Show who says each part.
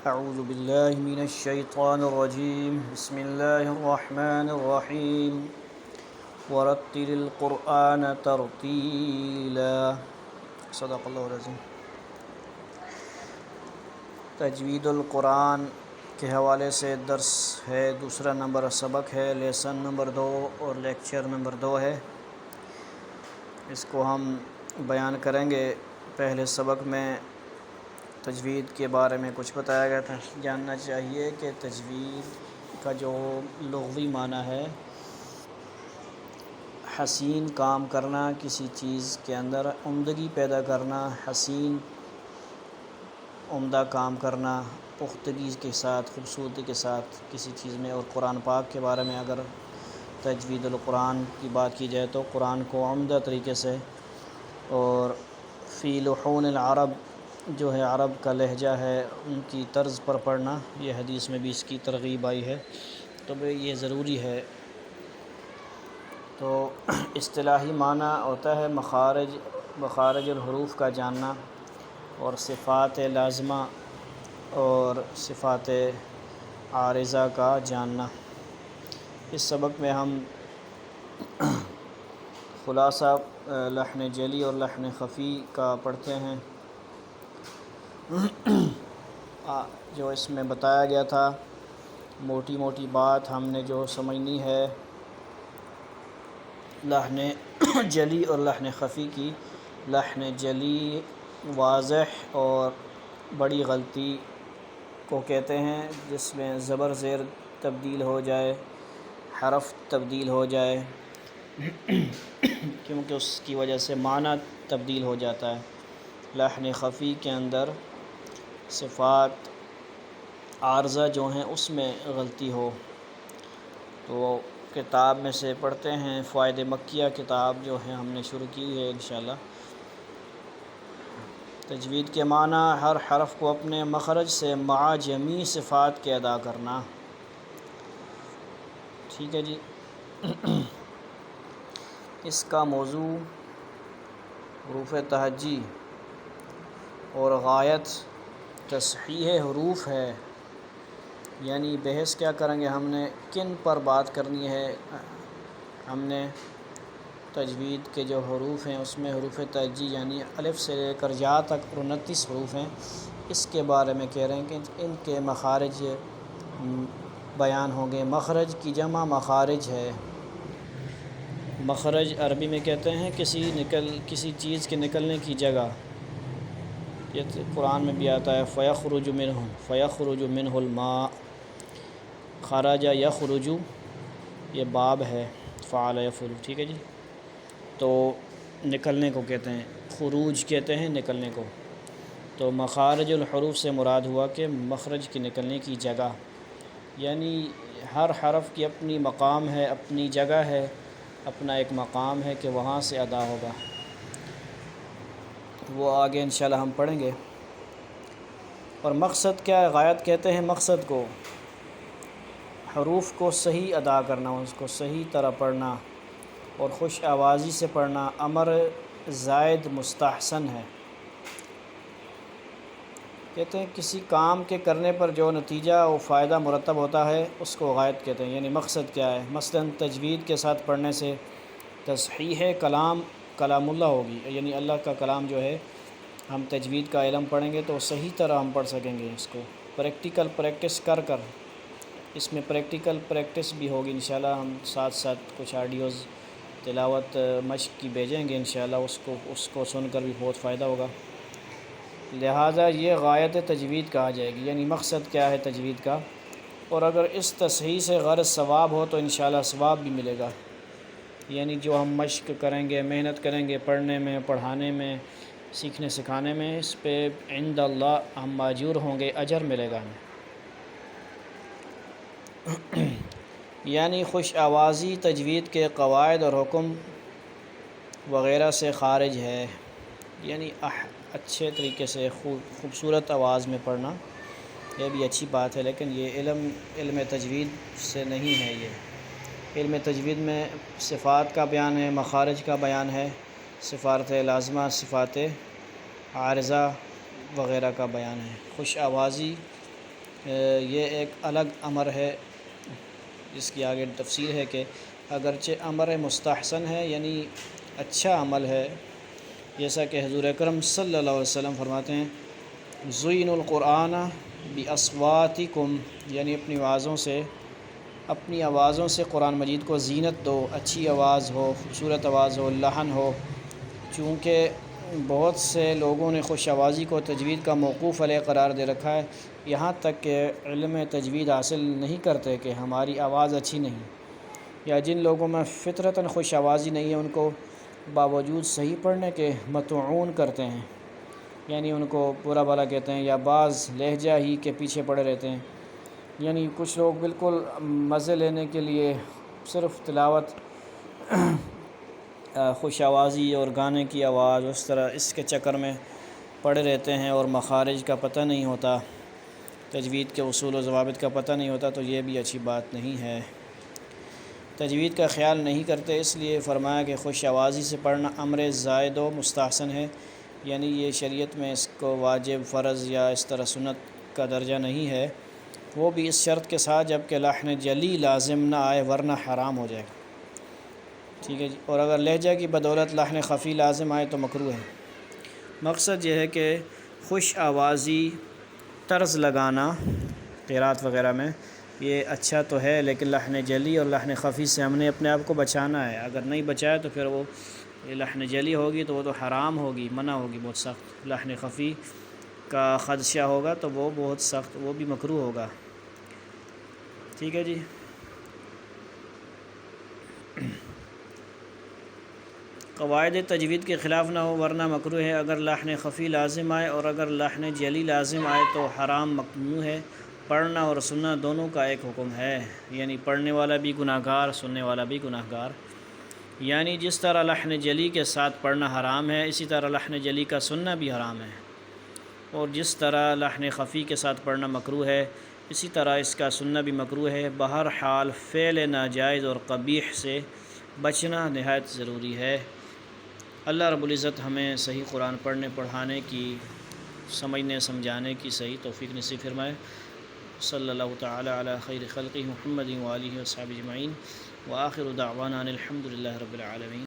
Speaker 1: اعوذ باللہ من الشیطان الرجیم بسم اللہ الرحمن الرحیم ورتل القرآن ترتیلا صدق اللہ العظیم۔ تجوید القرآن کے حوالے سے درس ہے، دوسرا نمبر سبق ہے، لیسن نمبر 2 اور لیکچر نمبر 2 ہے۔ اس کو ہم بیان کریں گے۔ پہلے سبق میں تجوید کے بارے میں کچھ بتایا گیا تھا۔ جاننا چاہیے کہ تجوید کا جو لغوی معنی ہے حسین کام کرنا، کسی چیز کے اندر عمدگی پیدا کرنا، حسین عمدہ کام کرنا، پختگی کے ساتھ، خوبصورتی کے ساتھ کسی چیز میں۔ اور قرآن پاک کے بارے میں اگر تجوید القرآن کی بات کی جائے تو قرآن کو عمدہ طریقے سے اور فی لحون العرب جو ہے عرب کا لہجہ ہے ان کی طرز پر پڑھنا، یہ حدیث میں بھی اس کی ترغیب آئی ہے، تو یہ ضروری ہے۔ تو اصطلاحی معنی ہوتا ہے مخارج الحروف کا جاننا اور صفات لازمہ اور صفات عارضہ کا جاننا۔ اس سبق میں ہم خلاصہ لحن جلی اور لحن خفی کا پڑھتے ہیں۔ جو اس میں بتایا گیا تھا موٹی موٹی بات ہم نے جو سمجھنی ہے لحن جلی اور لحن خفی کی۔ لحن جلی واضح اور بڑی غلطی کو کہتے ہیں جس میں زبر زیر تبدیل ہو جائے، حرف تبدیل ہو جائے کیونکہ اس کی وجہ سے معنی تبدیل ہو جاتا ہے۔ لحن خفی کے اندر صفات عارضہ جو ہیں اس میں غلطی ہو تو کتاب میں سے پڑھتے ہیں۔ فوائد مکیہ کتاب جو ہے ہم نے شروع کی ہے انشاءاللہ۔ تجوید کے معنی ہر حرف کو اپنے مخرج سے مع جمیع صفات کے ادا کرنا۔ ٹھیک ہے جی۔ اس کا موضوع حروف تہجی اور غایت تصحیح حروف ہے، یعنی بحث کیا کریں گے ہم نے کن پر بات کرنی ہے۔ ہم نے تجوید کے جو حروف ہیں اس میں حروف تہجی یعنی الف سے لے کر یا تک 29 حروف ہیں، اس کے بارے میں کہہ رہے ہیں کہ ان کے مخارج بیان ہوں گے۔ مخرج کی جمع مخارج ہے۔ مخرج عربی میں کہتے ہیں کسی چیز کے نکلنے کی جگہ۔ یہ قرآن میں بھی آتا ہے فَيَخْرُجُ مِنْهُ الْمَاءُ۔ خرج یخرج یہ باب ہے، فعل یفعل، ٹھیک ہے جی۔ تو نکلنے کو کہتے ہیں، خروج کہتے ہیں نکلنے کو۔ تو مخارج الحروف سے مراد ہوا کہ مخرج کی نکلنے کی جگہ، یعنی ہر حرف کی اپنی مقام ہے، اپنی جگہ ہے، اپنا ایک مقام ہے کہ وہاں سے ادا ہوگا۔ وہ آگے انشاءاللہ ہم پڑھیں گے۔ اور مقصد کیا ہے؟ غایت کہتے ہیں مقصد کو، حروف کو صحیح ادا کرنا، اس کو صحیح طرح پڑھنا اور خوش آوازی سے پڑھنا امر زائد مستحسن ہے۔ کہتے ہیں کسی کام کے کرنے پر جو نتیجہ و فائدہ مرتب ہوتا ہے اس کو غایت کہتے ہیں، یعنی مقصد کیا ہے۔ مثلاً تجوید کے ساتھ پڑھنے سے تصحیح کلام اللہ ہوگی، یعنی اللہ کا کلام جو ہے، ہم تجوید کا علم پڑھیں گے تو صحیح طرح ہم پڑھ سکیں گے اس کو، پریکٹیکل پریکٹس کر اس میں پریکٹیکل پریکٹس بھی ہوگی انشاءاللہ۔ ہم ساتھ ساتھ کچھ آڈیوز تلاوت مشق کی بھیجیں گے انشاءاللہ، اس کو سن کر بھی بہت فائدہ ہوگا۔ لہٰذا یہ غایت تجوید کہا جائے گی، یعنی مقصد کیا ہے تجوید کا، اور اگر اس تصحیح سے غرض ثواب ہو تو انشاءاللہ ثواب بھی ملے گا، یعنی جو ہم مشق کریں گے، محنت کریں گے پڑھنے میں، پڑھانے میں، سیکھنے سکھانے میں، اس پہ عند اللہ ہم ماجور ہوں گے، اجر ملے گا ہمیں۔ یعنی خوش آوازی تجوید کے قواعد اور حکم وغیرہ سے خارج ہے، یعنی اچھے طریقے سے خوبصورت آواز میں پڑھنا، یہ بھی اچھی بات ہے، لیکن یہ علم تجوید سے نہیں ہے۔ یہ علم تجوید میں صفات کا بیان ہے، مخارج کا بیان ہے، صفات لازمہ، صفات عارضہ وغیرہ کا بیان ہے۔ خوش آوازی یہ ایک الگ امر ہے، جس کی آگے تفسیر ہے کہ اگرچہ امر مستحسن ہے، یعنی اچھا عمل ہے، جیسا کہ حضور اکرم صلی اللہ علیہ وسلم فرماتے ہیں زُینُ القرآن بِأَصْوَاتِکُم، یعنی اپنی آوازوں سے قرآن مجید کو زینت دو، اچھی آواز ہو، خوبصورت آواز ہو، لحن ہو۔ چونکہ بہت سے لوگوں نے خوش آوازی کو تجوید کا موقوف علیہ قرار دے رکھا ہے، یہاں تک کہ علم تجوید حاصل نہیں کرتے کہ ہماری آواز اچھی نہیں، یا جن لوگوں میں فطرتاً خوش آوازی نہیں ہے ان کو باوجود صحیح پڑھنے کے مطعون کرتے ہیں، یعنی ان کو برا بھلا کہتے ہیں، یا بعض لہجہ ہی کے پیچھے پڑے رہتے ہیں۔ یعنی کچھ لوگ بالکل مزے لینے کے لیے صرف تلاوت، خوش آوازی اور گانے کی آواز، اس کے چکر میں پڑے رہتے ہیں اور مخارج کا پتہ نہیں ہوتا، تجوید کے اصول و ضوابط کا پتہ نہیں ہوتا، تو یہ بھی اچھی بات نہیں ہے۔ تجوید کا خیال نہیں کرتے، اس لیے فرمایا کہ خوش آوازی سے پڑھنا امر زائد و مستحسن ہے، یعنی یہ شریعت میں اس کو واجب، فرض یا اس طرح سنت کا درجہ نہیں ہے، وہ بھی اس شرط کے ساتھ جب کہ لحن جلی لازم نہ آئے، ورنہ حرام ہو جائے گا۔ ٹھیک ہے جی، اور اگر لہجہ کی بدولت لحن خفی لازم آئے تو مکروہ ہے۔ مقصد یہ ہے کہ خوش آوازی، طرز لگانا قرات وغیرہ میں یہ اچھا تو ہے، لیکن لحن جلی اور لحن خفی سے ہم نے اپنے آپ کو بچانا ہے۔ اگر نہیں بچایا تو پھر وہ لحن جلی ہوگی تو وہ تو حرام ہوگی، منع ہوگی بہت سخت۔ لحن خفی کا خدشہ ہوگا تو وہ بہت سخت، وہ بھی مکروہ ہوگا۔ ٹھیک ہے جی۔ قواعد تجوید کے خلاف نہ ہو ورنہ مکروہ ہے، اگر لحن خفی لازم آئے اور اگر لحن جلی لازم آئے تو حرام ممنوع ہے۔ پڑھنا اور سننا دونوں کا ایک حکم ہے، یعنی پڑھنے والا بھی گناہ گار، سننے والا بھی گناہ گار۔ یعنی جس طرح لحن جلی کے ساتھ پڑھنا حرام ہے، اسی طرح لحن جلی کا سننا بھی حرام ہے، اور جس طرح لحن خفی کے ساتھ پڑھنا مکروہ ہے، اسی طرح اس کا سننا بھی مکروہ ہے۔ بہرحال فعل ناجائز اور قبیح سے بچنا نہایت ضروری ہے۔ اللہ رب العزت ہمیں صحیح قرآن پڑھنے پڑھانے کی، سمجھنے سمجھانے کی صحیح توفیق نصیب فرمائے۔ صلی اللہ تعالی علی خیر خلقہ محمد و آلہ و صحبہ اجمعین، وآخر دعوانا ان الحمد للہ رب العالمین۔